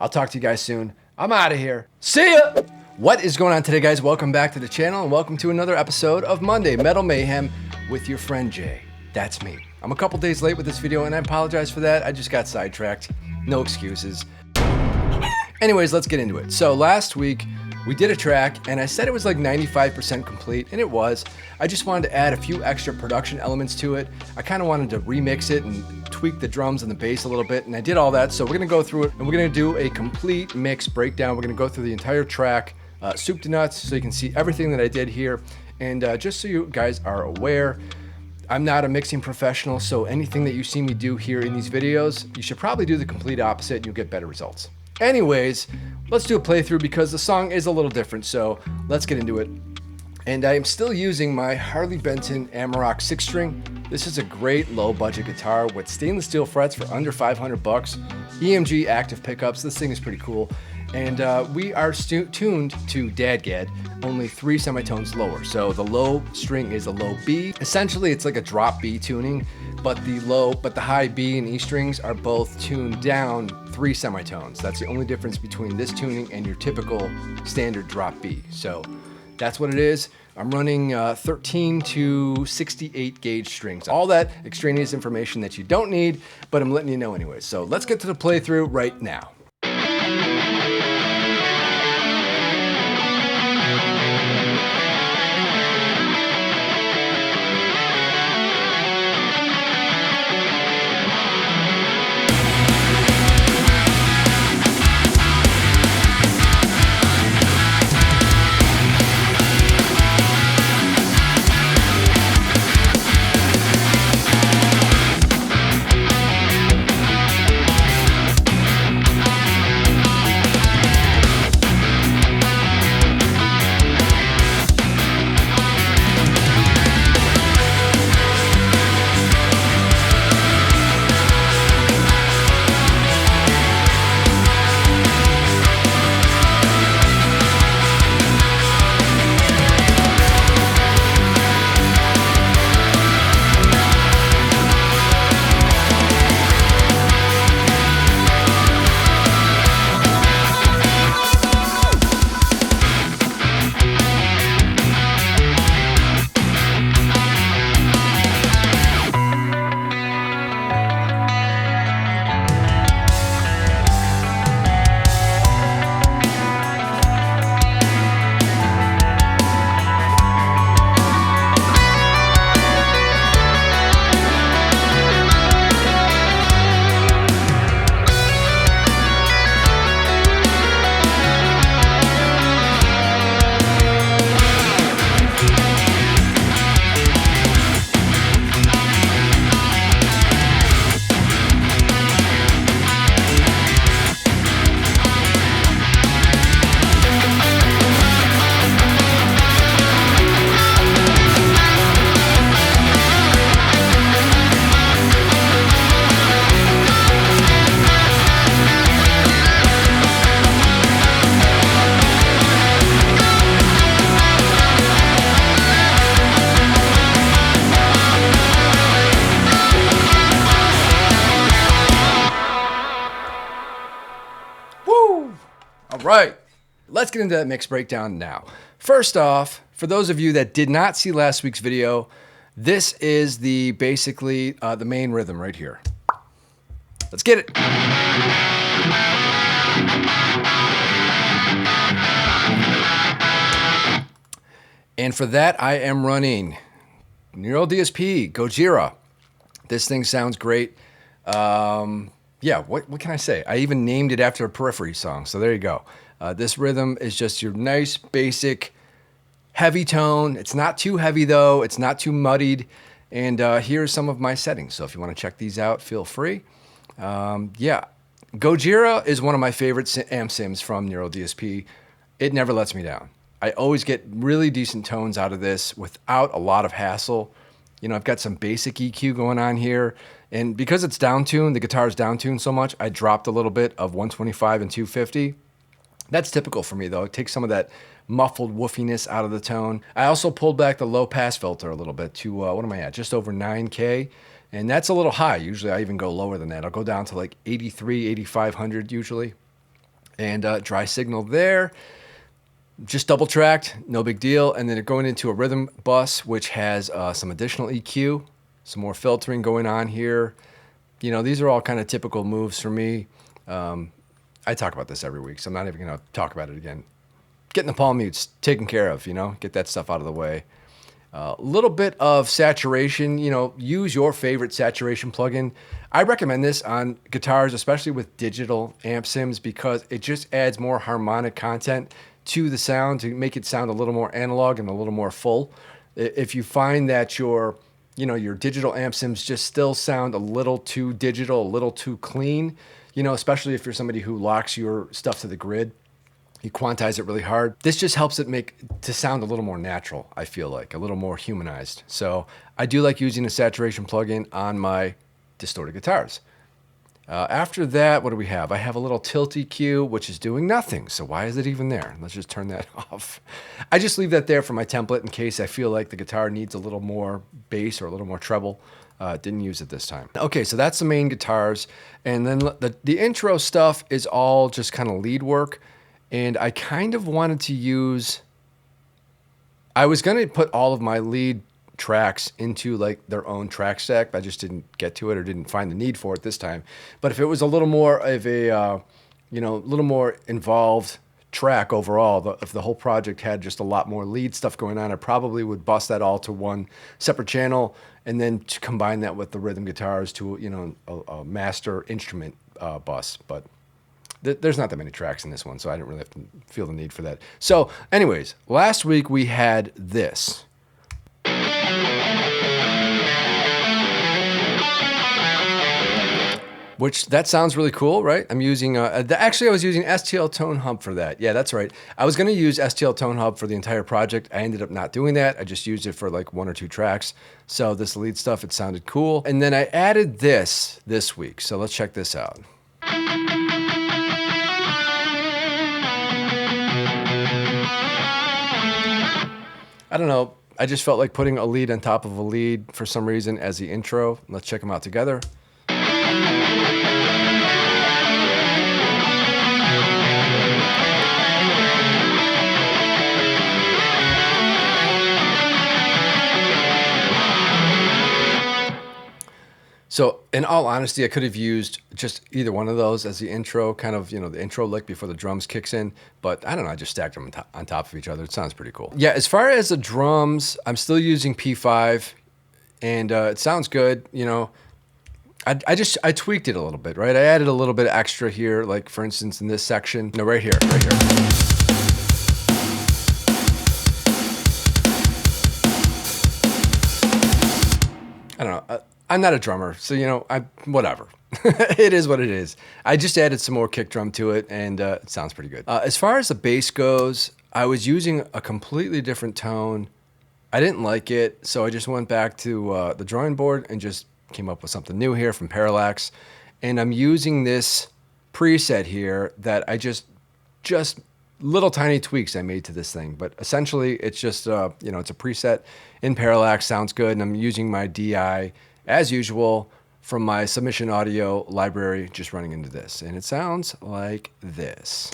I'll talk to you guys soon. I'm out of here. See ya! What is going on today, guys? Welcome back to the channel and welcome to another episode of Monday Metal Mayhem with your friend Jay. That's me. I'm a couple days late with this video and I apologize for that. I just got sidetracked. No excuses. Anyways, let's get into it. So last week we did a track and I said it was like 95% complete, and it was. I just wanted to add a few extra production elements to it. I kind of wanted to remix it and tweak the drums and the bass a little bit, and I did all that. So we're gonna go through it and we're gonna do a complete mix breakdown. We're gonna go through the entire track, soup to nuts, so you can see everything that I did here. And just so you guys are aware, I'm not a mixing professional, so anything that you see me do here in these videos, you should probably do the complete opposite and you'll get better results. Anyways, let's do a playthrough because the song is a little different, so let's get into it. And I am still using my Harley Benton Amarok 6-string. This is a great low-budget guitar with stainless steel frets for under 500 bucks. EMG active pickups. This thing is pretty cool. And we are tuned to DADGAD, only 3 semitones lower. So the low string is a low B. Essentially, it's like a drop B tuning, but the high B and E strings are both tuned down 3 semitones. That's the only difference between this tuning and your typical standard drop B. So that's what it is. I'm running 13 to 68 gauge strings. All that extraneous information that you don't need, but I'm letting you know anyway. So let's get to the playthrough right now. All right, let's get into that mix breakdown now. First off, for those of you that did not see last week's video, this is basically the main rhythm right here. Let's get it. And for that, I am running Neural DSP, Gojira. This thing sounds great. Yeah, what can I say? I even named it after a Periphery song, so there you go. This rhythm is just your nice, basic, heavy tone. It's not too heavy, though. It's not too muddied. And here's some of my settings, so if you want to check these out, feel free. Yeah, Gojira is one of my favorite amp sims from Neural DSP. It never lets me down. I always get really decent tones out of this without a lot of hassle. You know, I've got some basic EQ going on here. And because it's down-tuned, the guitar is down-tuned so much, I dropped a little bit of 125 and 250. That's typical for me, though. It takes some of that muffled woofiness out of the tone. I also pulled back the low-pass filter a little bit to, what am I at? Just over 9K. And that's a little high. Usually I even go lower than that. I'll go down to like 83, 8500 usually. and dry signal there. Just double tracked, no big deal. And then going into a rhythm bus, which has some additional EQ, some more filtering going on here. You know, these are all kind of typical moves for me. I talk about this every week, so I'm not even going to talk about it again. Getting the palm mutes taken care of, you know, get that stuff out of the way. A little bit of saturation, you know, use your favorite saturation plugin. I recommend this on guitars, especially with digital amp sims, because it just adds more harmonic content to the sound to make it sound a little more analog and a little more full. If you find that your digital amp sims just still sound a little too digital, a little too clean, you know, especially if you're somebody who locks your stuff to the grid, you quantize it really hard. This just helps it to sound a little more natural, I feel like, a little more humanized. So I do like using a saturation plugin on my distorted guitars. After that, what do we have? I have a little tilt EQ, which is doing nothing. So why is it even there? Let's just turn that off. I just leave that there for my template in case I feel like the guitar needs a little more bass or a little more treble. Didn't use it this time. Okay, so that's the main guitars. And then the intro stuff is all just kind of lead work. And I kind of wanted to use, I was going to put all of my lead tracks into like their own track stack, but I just didn't get to it or didn't find the need for it this time. But if it was a little more of a, little more involved track overall, if the whole project had just a lot more lead stuff going on, I probably would bust that all to one separate channel and then to combine that with the rhythm guitars to, you know, a master instrument bus. But there's not that many tracks in this one, so I didn't really have to feel the need for that. So anyways, last week we had this. Which, that sounds really cool, right? I'm using, actually I was using STL Tone Hub for that. Yeah, that's right. I was gonna use STL Tone Hub for the entire project. I ended up not doing that. I just used it for like 1 or 2 tracks. So this lead stuff, it sounded cool. And then I added this week. So let's check this out. I don't know. I just felt like putting a lead on top of a lead for some reason as the intro. Let's check them out together. So in all honesty, I could have used just either one of those as the intro, kind of, you know, the intro lick before the drums kicks in. But I don't know, I just stacked them on top of each other. It sounds pretty cool. Yeah, as far as the drums, I'm still using P5 and it sounds good. You know, I tweaked it a little bit, right? I added a little bit extra here, like for instance, in this section, no, right here. I don't know. I'm not a drummer, so, you know, whatever. It is what it is. I just added some more kick drum to it, and it sounds pretty good. As far as the bass goes, I was using a completely different tone. I didn't like it, so I just went back to the drawing board and just came up with something new here from Parallax. And I'm using this preset here that I just little tiny tweaks I made to this thing. But essentially, it's just, it's a preset in Parallax, sounds good, and I'm using my DI as usual from my submission audio library, just running into this. And it sounds like this.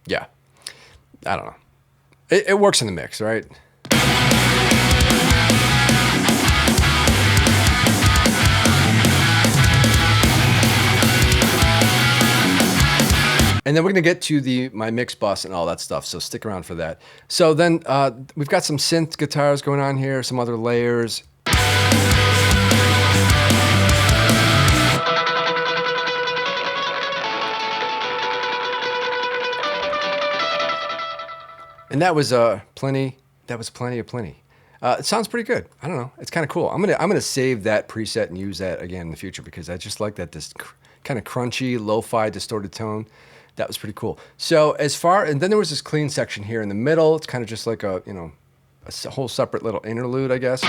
Yeah, I don't know. It works in the mix, right? And then we're going to get to my mix bus and all that stuff, so stick around for that. So then we've got some synth guitars going on here, some other layers. And that was plenty. That was plenty of plenty. It sounds pretty good. I don't know. It's kind of cool. I'm gonna save that preset and use that again in the future because I just like that this kind of crunchy, lo-fi, distorted tone. That was pretty cool. So and then there was this clean section here in the middle. It's kind of just like a whole separate little interlude, I guess.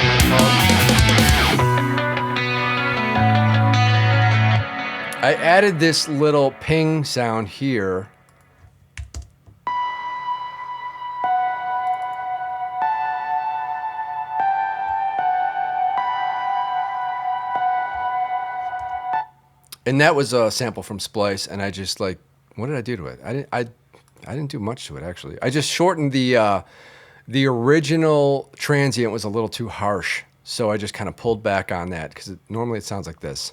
I added this little ping sound here. And that was a sample from Splice, and I just like, what did I do to it? I didn't do much to it actually. I just shortened the original transient was a little too harsh, so I just kind of pulled back on that because normally it sounds like this.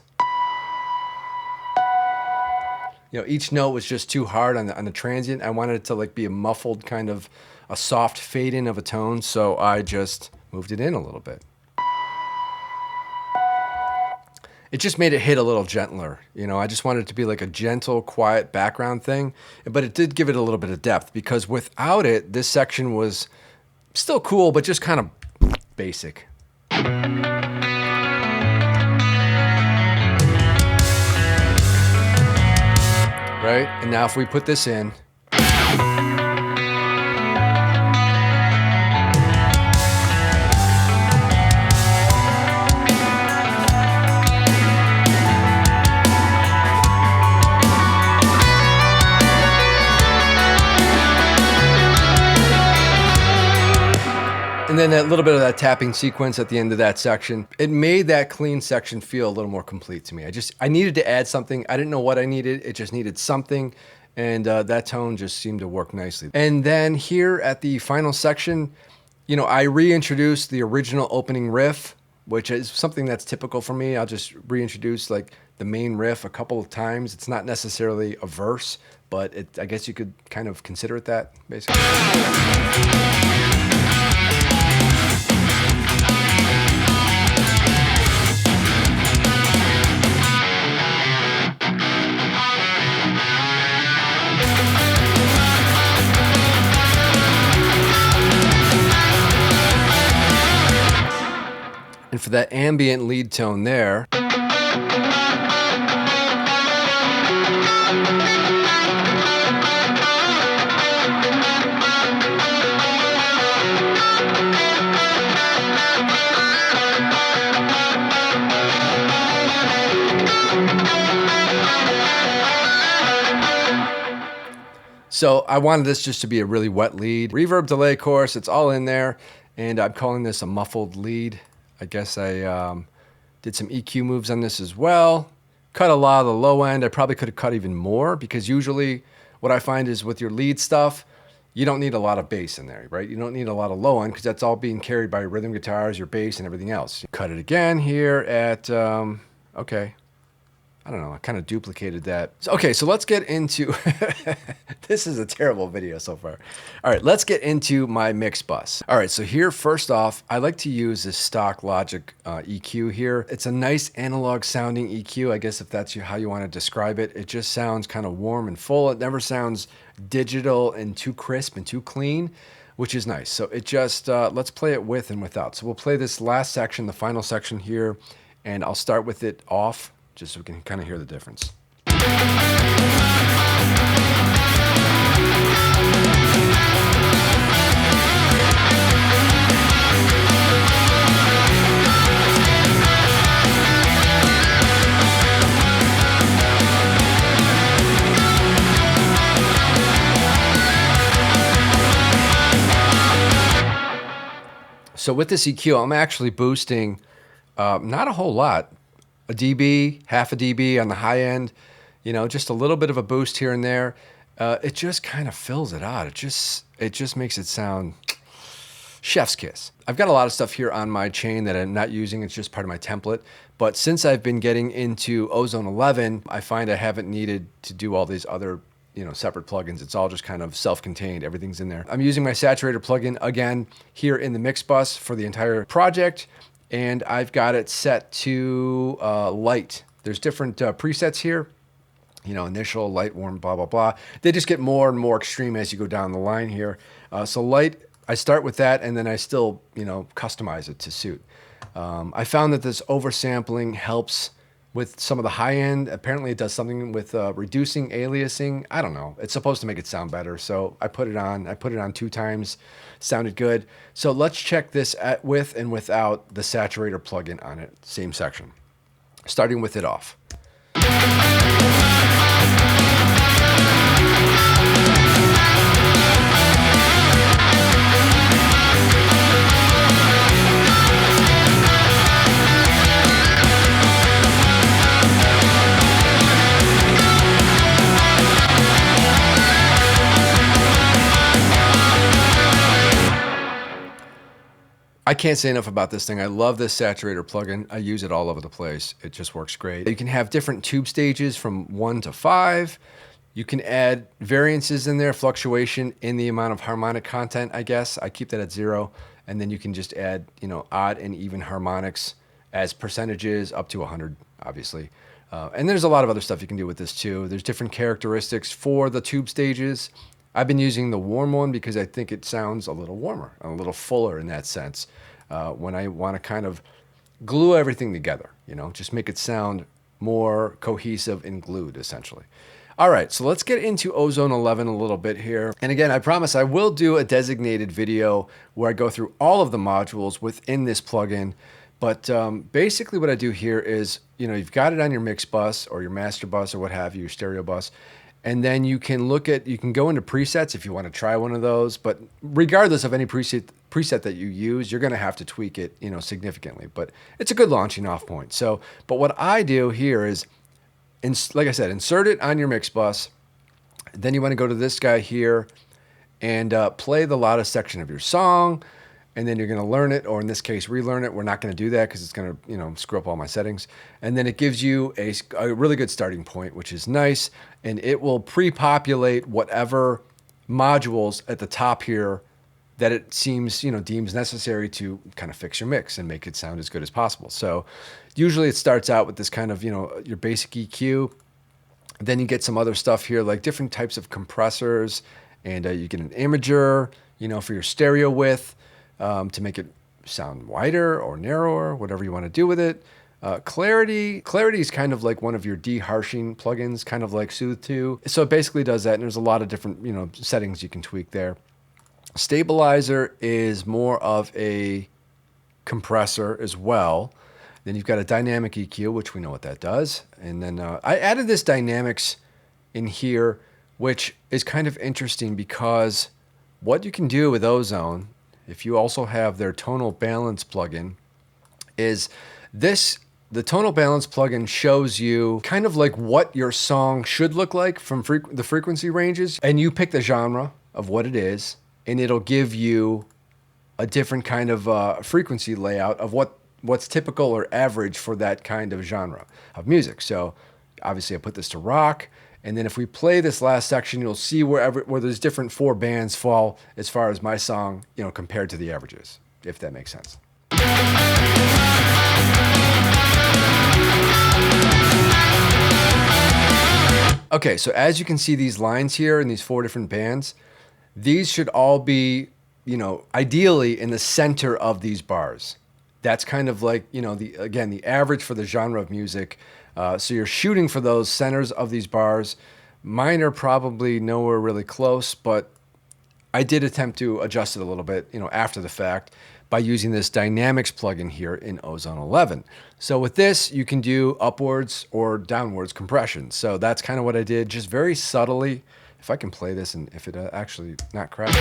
You know, each note was just too hard on the transient. I wanted it to like be a muffled kind of a soft fade in of a tone, so I just moved it in a little bit. It just made it hit a little gentler. You know, I just wanted it to be like a gentle, quiet background thing, but it did give it a little bit of depth because without it, this section was still cool, but just kind of basic. Right? And now if we put this in, and then that little bit of that tapping sequence at the end of that section, it made that clean section feel a little more complete to me. I needed to add something. I didn't know what I needed. It just needed something. And that tone just seemed to work nicely. And then here at the final section, you know, I reintroduced the original opening riff, which is something that's typical for me. I'll just reintroduce like the main riff a couple of times. It's not necessarily a verse, but I guess you could kind of consider it that, basically. And for that ambient lead tone there, so I wanted this just to be a really wet lead. Reverb, delay, chorus, it's all in there. And I'm calling this a muffled lead. I guess I did some EQ moves on this as well. Cut a lot of the low end. I probably could have cut even more because usually what I find is with your lead stuff, you don't need a lot of bass in there, right? You don't need a lot of low end because that's all being carried by your rhythm guitars, your bass, and everything else. Cut it again here at, okay. I don't know, I kind of duplicated that. Okay, so let's get into, this is a terrible video so far. All right, let's get into my mix bus. All right, so here, first off, I like to use this stock Logic EQ here. It's a nice analog sounding EQ, I guess if that's how you want to describe it. It just sounds kind of warm and full. It never sounds digital and too crisp and too clean, which is nice. So it just, let's play it with and without. So we'll play this last section, the final section here, and I'll start with it off, just so we can kind of hear the difference. So with this EQ, I'm actually boosting not a whole lot. A dB, half a dB on the high end, you know, just a little bit of a boost here and there. It just kind of fills it out. It just makes it sound chef's kiss. I've got a lot of stuff here on my chain that I'm not using. It's just part of my template. But since I've been getting into Ozone 11, I find I haven't needed to do all these other, you know, separate plugins. It's all just kind of self-contained. Everything's in there. I'm using my saturator plugin again here in the mix bus for the entire project. And I've got it set to light. There's different presets here, you know, initial, light, warm, blah, blah, blah. They just get more and more extreme as you go down the line here. So light, I start with that, and then I still, you know, customize it to suit. I found that this oversampling helps with some of the high end. Apparently it does something with reducing aliasing. I don't know. It's supposed to make it sound better. So I put it on. I put it on 2 times. Sounded good. So let's check this with and without the saturator plugin on it. Same section. Starting with it off. I can't say enough about this thing. I love this saturator plugin. I use it all over the place. It just works great. You can have different tube stages from 1 to 5. You can add variances in there, fluctuation in the amount of harmonic content, I guess. I keep that at 0. And then you can just add, odd and even harmonics as percentages up to 100, obviously. And there's a lot of other stuff you can do with this too. There's different characteristics for the tube stages. I've been using the warm one because I think it sounds a little warmer, a little fuller in that sense. When I want to kind of glue everything together, just make it sound more cohesive and glued, essentially. All right, so let's get into Ozone 11 a little bit here. And again, I promise I will do a designated video where I go through all of the modules within this plugin. But basically what I do here is, you've got it on your mix bus or your master bus or what have you, your stereo bus. And then you can go into presets if you want to try one of those. But regardless of any preset that you use, you're going to have to tweak it, significantly. But it's a good launching off point. So, but what I do here is, like I said, insert it on your mix bus. Then you want to go to this guy here and play the loudest section of your song. And then you're going to learn it, or in this case, relearn it. We're not going to do that because it's going to, screw up all my settings. And then it gives you a really good starting point, which is nice. And it will pre-populate whatever modules at the top here that it seems, deems necessary to kind of fix your mix and make it sound as good as possible. So usually it starts out with this kind of, your basic EQ. Then you get some other stuff here, like different types of compressors. And you get an imager, for your stereo width. To make it sound wider or narrower, whatever you want to do with it. Clarity is kind of like one of your de-harshing plugins, kind of like Soothe 2. So it basically does that, and there's a lot of different settings you can tweak there. Stabilizer is more of a compressor as well. Then you've got a dynamic EQ, which we know what that does. And then I added this dynamics in here, which is kind of interesting because what you can do with Ozone, if you also have their tonal balance plugin, is the tonal balance plugin shows you kind of like what your song should look like from the frequency ranges. And you pick the genre of what it is, and it'll give you a different kind of frequency layout of what's typical or average for that kind of genre of music. So obviously I put this to rock. And then if we play this last section, you'll see where those different 4 bands fall as far as my song, compared to the averages, if that makes sense. Okay, so as you can see these lines here in these 4 different bands, these should all be, ideally in the center of these bars. That's kind of like, the average for the genre of music. So you're shooting for those centers of these bars. Mine are probably nowhere really close, but I did attempt to adjust it a little bit, after the fact by using this dynamics plugin here in Ozone 11. So with this, you can do upwards or downwards compression. So that's kind of what I did, just very subtly. If I can play this and if it actually not crash.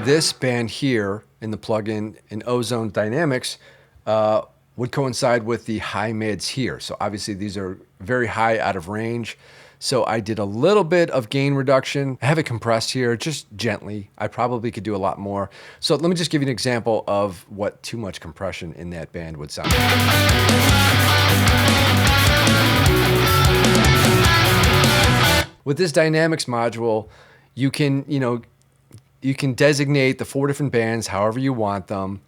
This band here in the plugin in Ozone Dynamics would coincide with the high mids here. So obviously these are very high out of range. So I did a little bit of gain reduction. I have it compressed here just gently. I probably could do a lot more. So let me just give you an example of what too much compression in that band would sound like. With this dynamics module, you can, you can designate the 4 different bands however you want them,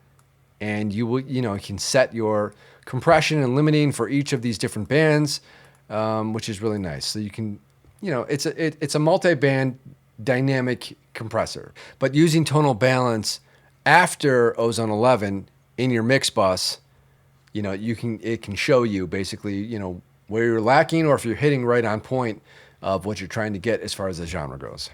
and you will, you can set your compression and limiting for each of these different bands, which is really nice. So you can, it's a multi-band dynamic compressor, but using tonal balance after Ozone 11 in your mix bus, it can show you basically, where you're lacking or if you're hitting right on point of what you're trying to get as far as the genre goes.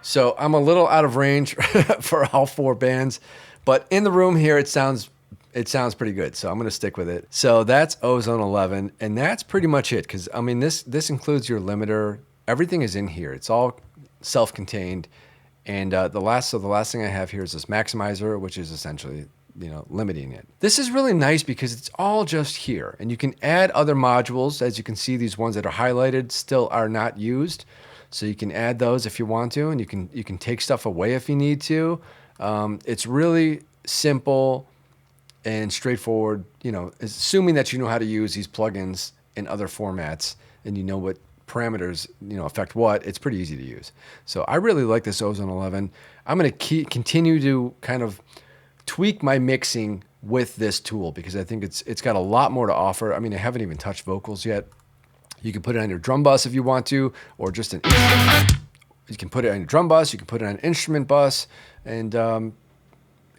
So I'm a little out of range for all 4 bands, but in the room here, it sounds pretty good. So I'm going to stick with it. So that's Ozone 11, and that's pretty much it. Because I mean, this includes your limiter. Everything is in here. It's all self-contained. And the last thing I have here is this maximizer, which is essentially limiting it. This is really nice because it's all just here, and you can add other modules. As you can see, these ones that are highlighted still are not used, so you can add those if you want to, and you can take stuff away if you need to. It's really simple and straightforward, assuming that you know how to use these plugins in other formats and you know what parameters affect what. It's pretty easy to use. So I really like this Ozone 11. I'm going to continue to kind of tweak my mixing with this tool because I think it's got a lot more to offer. I mean, I haven't even touched vocals yet. You can put it on your drum bus if you want to, or just an instrument. You can put it on your drum bus, you can put it on an instrument bus, and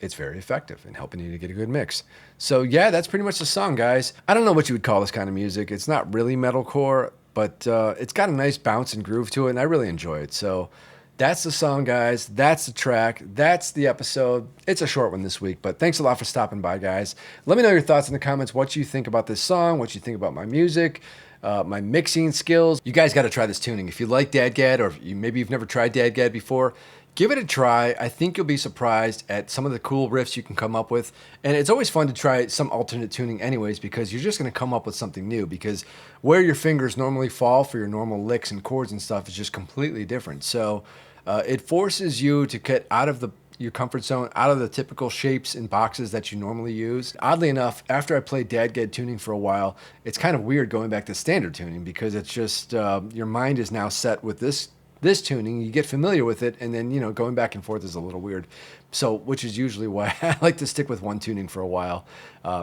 it's very effective in helping you to get a good mix. So yeah, that's pretty much the song, guys. I don't know what you would call this kind of music. It's not really metalcore, but it's got a nice bounce and groove to it, and I really enjoy it. So that's the song, guys. That's the track. That's the episode. It's a short one this week, but thanks a lot for stopping by, guys. Let me know your thoughts in the comments, what you think about this song, what you think about my music, my mixing skills. You guys got to try this tuning. If you like DADGAD, or maybe you've never tried DADGAD before, give it a try. I think you'll be surprised at some of the cool riffs you can come up with. And it's always fun to try some alternate tuning anyways, because you're just going to come up with something new, because where your fingers normally fall for your normal licks and chords and stuff is just completely different. So it forces you to get out of your comfort zone, out of the typical shapes and boxes that you normally use. Oddly enough, after I played DADGAD tuning for a while, it's kind of weird going back to standard tuning, because it's just your mind is now set with this tuning. You get familiar with it, and then going back and forth is a little weird. So, which is usually why I like to stick with one tuning for a while.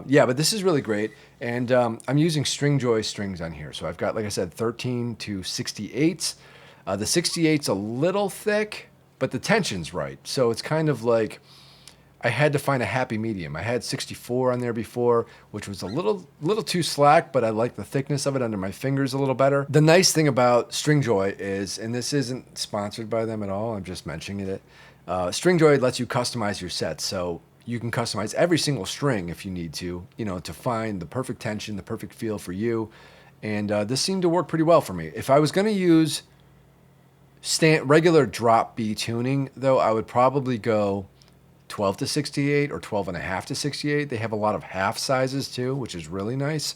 Yeah, but this is really great, and I'm using Stringjoy strings on here. So I've got, like I said, 13 to 68s. The 68's a little thick, but the tension's right. So it's kind of like I had to find a happy medium. I had 64 on there before, which was a little too slack, but I like the thickness of it under my fingers a little better. The nice thing about Stringjoy is, and this isn't sponsored by them at all, I'm just mentioning it, Stringjoy lets you customize your sets. So you can customize every single string if you need to, to find the perfect tension, the perfect feel for you. And this seemed to work pretty well for me. If I was going to use regular drop B tuning, though, I would probably go 12 to 68 or 12.5 to 68. They have a lot of half sizes too, which is really nice.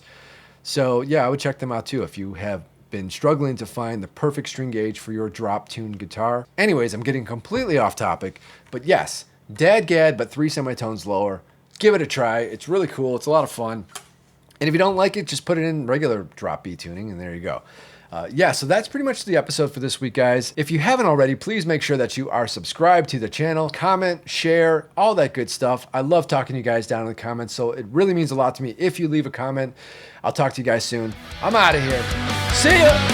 So yeah, I would check them out too if you have been struggling to find the perfect string gauge for your drop tuned guitar. Anyways, I'm getting completely off topic, but yes, DADGAD, but 3 semitones lower. Give it a try. It's really cool. It's a lot of fun. And if you don't like it, just put it in regular drop B tuning, and there you go. Yeah, so that's pretty much the episode for this week, guys. If you haven't already, please make sure that you are subscribed to the channel, comment, share, all that good stuff. I love talking to you guys down in the comments, so it really means a lot to me if you leave a comment. I'll talk to you guys soon. I'm out of here. See ya!